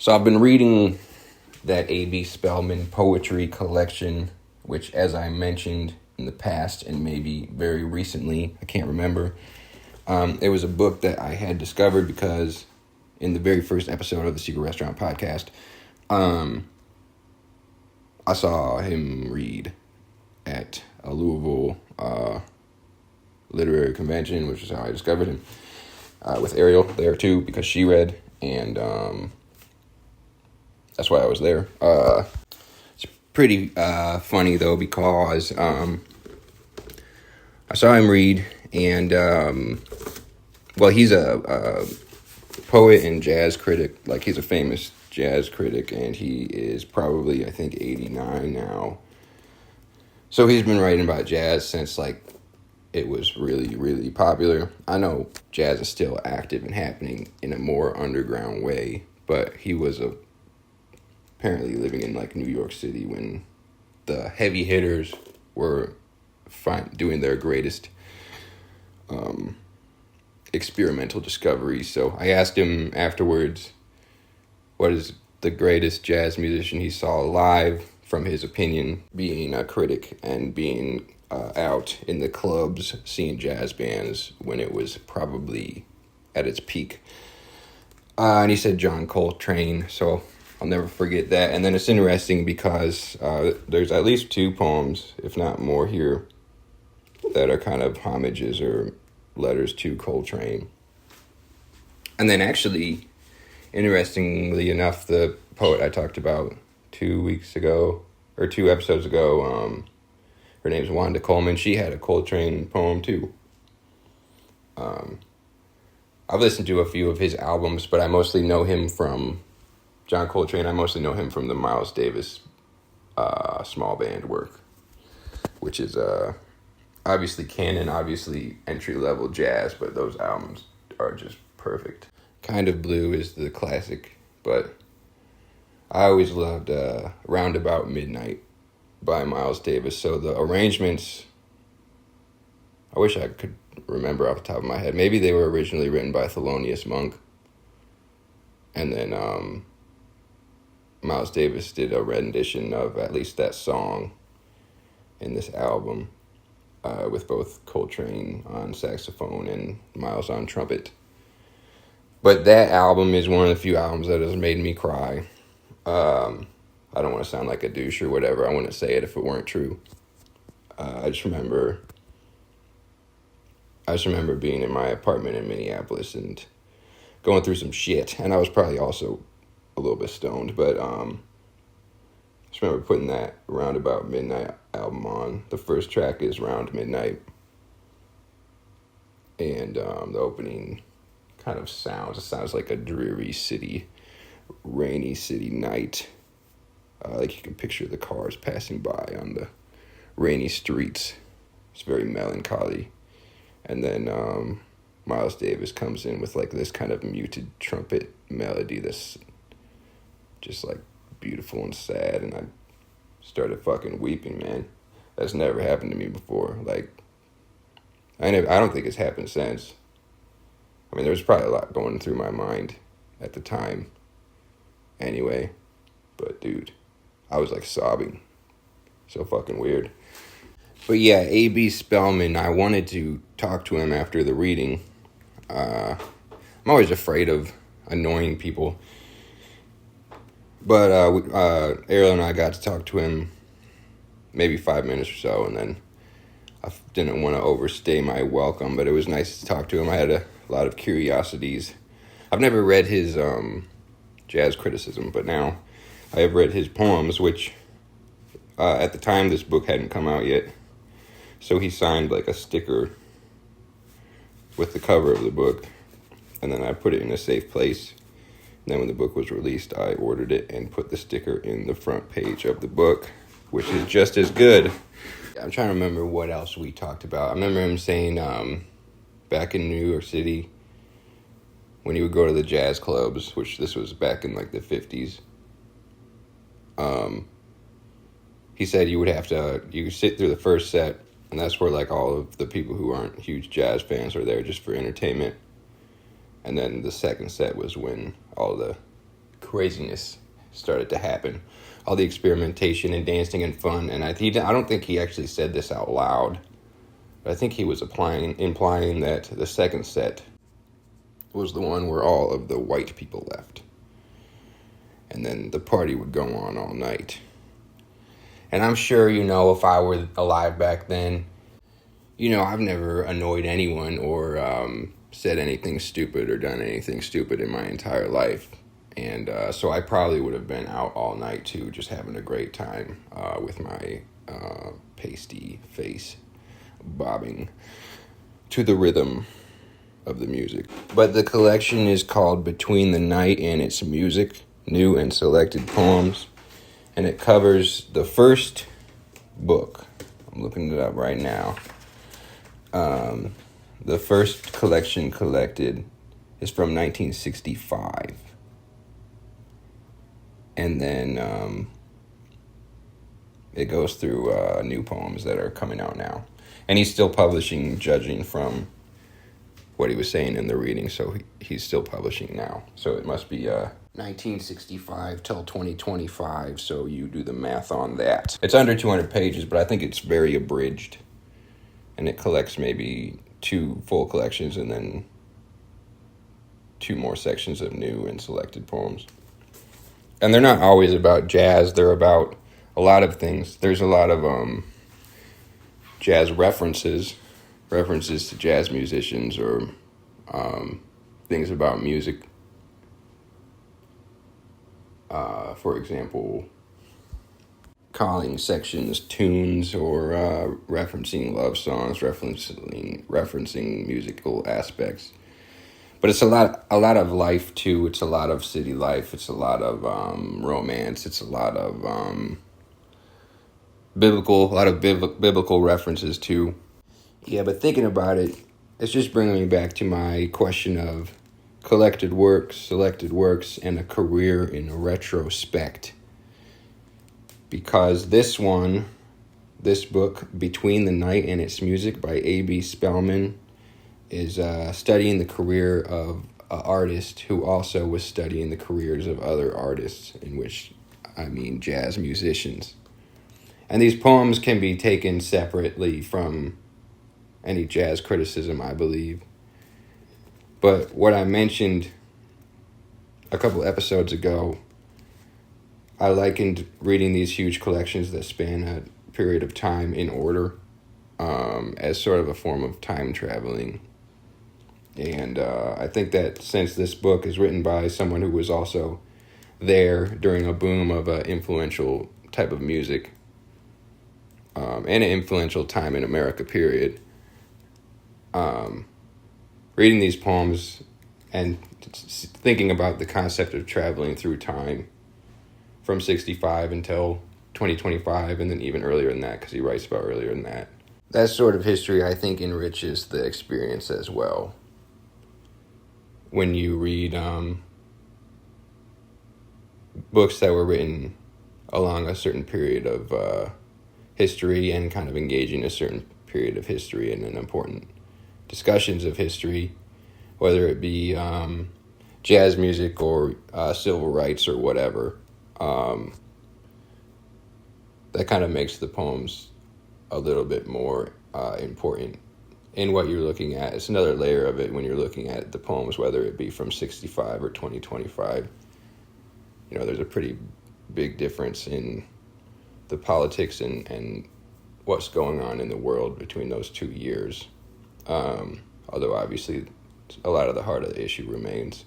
So I've been reading that A.B. Spellman poetry collection, which, as I mentioned in the past and maybe very recently, I can't remember, it was a book that I had discovered because in the very first episode of the Secret Restaurant podcast, I saw him read at a Louisville literary convention, which is how I discovered him, with Ariel there too, because she read, and that's why I was there. It's pretty funny, though, because I saw him read, and, he's a poet and jazz critic. Like, he's a famous jazz critic, and he is probably, I think, 89 now. So he's been writing about jazz since, it was really, really popular. I know jazz is still active and happening in a more underground way, but he was apparently living in New York City when the heavy hitters were doing their greatest experimental discoveries. So I asked him afterwards what is the greatest jazz musician he saw live, from his opinion, being a critic and being out in the clubs seeing jazz bands when it was probably at its peak. And he said John Coltrane, so I'll never forget that. And then it's interesting because there's at least two poems, if not more, here that are kind of homages or letters to Coltrane. And then actually, interestingly enough, the poet I talked about 2 episodes ago, her name's Wanda Coleman. She had a Coltrane poem too. I've listened to a few of his albums, but I mostly know him from John Coltrane. I mostly know him from the Miles Davis small band work, which is obviously canon, obviously entry-level jazz, but those albums are just perfect. Kind of Blue is the classic, but I always loved Roundabout Midnight by Miles Davis. So the arrangements, I wish I could remember off the top of my head. Maybe they were originally written by Thelonious Monk, and then Miles Davis did a rendition of at least that song in this album, with both Coltrane on saxophone and Miles on trumpet. But that album is one of the few albums that has made me cry. I don't want to sound like a douche or whatever. I wouldn't say it if it weren't true. I just remember being in my apartment in Minneapolis and going through some shit. And I was probably also a little bit stoned, but I just remember putting that Roundabout Midnight album on. The first track is Round Midnight. And the opening kind of sounds like a dreary city, rainy city night. Like you can picture the cars passing by on the rainy streets. It's very melancholy. And then Miles Davis comes in with this kind of muted trumpet melody that's just beautiful and sad, and I started fucking weeping, man. That's never happened to me before. I don't think it's happened since. I mean, there was probably a lot going through my mind at the time anyway, but dude, I was sobbing. So fucking weird. But yeah, A.B. Spellman, I wanted to talk to him after the reading. I'm always afraid of annoying people. But Ariel and I got to talk to him maybe 5 minutes or so, and then I didn't want to overstay my welcome, but it was nice to talk to him. I had a lot of curiosities. I've never read his jazz criticism, but now I have read his poems, which at the time this book hadn't come out yet. So he signed a sticker with the cover of the book, and then I put it in a safe place. And then when the book was released, I ordered it and put the sticker in the front page of the book, which is just as good. I'm trying to remember what else we talked about. I remember him saying back in New York City, when he would go to the jazz clubs, which this was back in the 50s, he said you could sit through the first set, and that's where all of the people who aren't huge jazz fans are there just for entertainment. And then the second set was when all the craziness started to happen. All the experimentation and dancing and fun. And I don't think he actually said this out loud, but I think he was implying that the second set was the one where all of the white people left. And then the party would go on all night. And I'm sure, if I were alive back then, I've never annoyed anyone or said anything stupid or done anything stupid in my entire life. And so I probably would have been out all night too, just having a great time with my pasty face bobbing to the rhythm of the music. But the collection is called Between the Night and Its Music, New and Selected Poems. And it covers the first book. I'm looking it up right now. The first collection collected is from 1965. And then it goes through new poems that are coming out now. And he's still publishing, judging from what he was saying in the reading. So he's still publishing now. So it must be 1965 till 2025. So you do the math on that. It's under 200 pages, but I think it's very abridged. And it collects maybe 2 full collections and then 2 more sections of new and selected poems. And they're not always about jazz. They're about a lot of things. There's a lot of jazz references to jazz musicians or things about music. For example, calling sections tunes or referencing love songs, referencing musical aspects. But it's a lot of life too. It's a lot of city life. It's a lot of romance. It's a lot of biblical references too. Yeah, but thinking about it, it's just bringing me back to my question of collected works, selected works, and a career in retrospect. Because this book, Between the Night and Its Music by A.B. Spellman, is studying the career of an artist who also was studying the careers of other artists, in which I mean jazz musicians. And these poems can be taken separately from any jazz criticism, I believe. But what I mentioned a couple episodes ago, I likened reading these huge collections that span a period of time in order as sort of a form of time traveling. And I think that since this book is written by someone who was also there during a boom of an influential type of music and an influential time in America, period, reading these poems and thinking about the concept of traveling through time from 65 until 2025, and then even earlier than that, because he writes about earlier than that. That sort of history, I think, enriches the experience as well. When you read books that were written along a certain period of history and kind of engaging a certain period of history and then important discussions of history, whether it be jazz music or civil rights or whatever, that kind of makes the poems a little bit more important in what you're looking at. It's another layer of it when you're looking at the poems, whether it be from 65 or 2025. There's a pretty big difference in the politics and what's going on in the world between those 2 years. Although obviously a lot of the heart of the issue remains.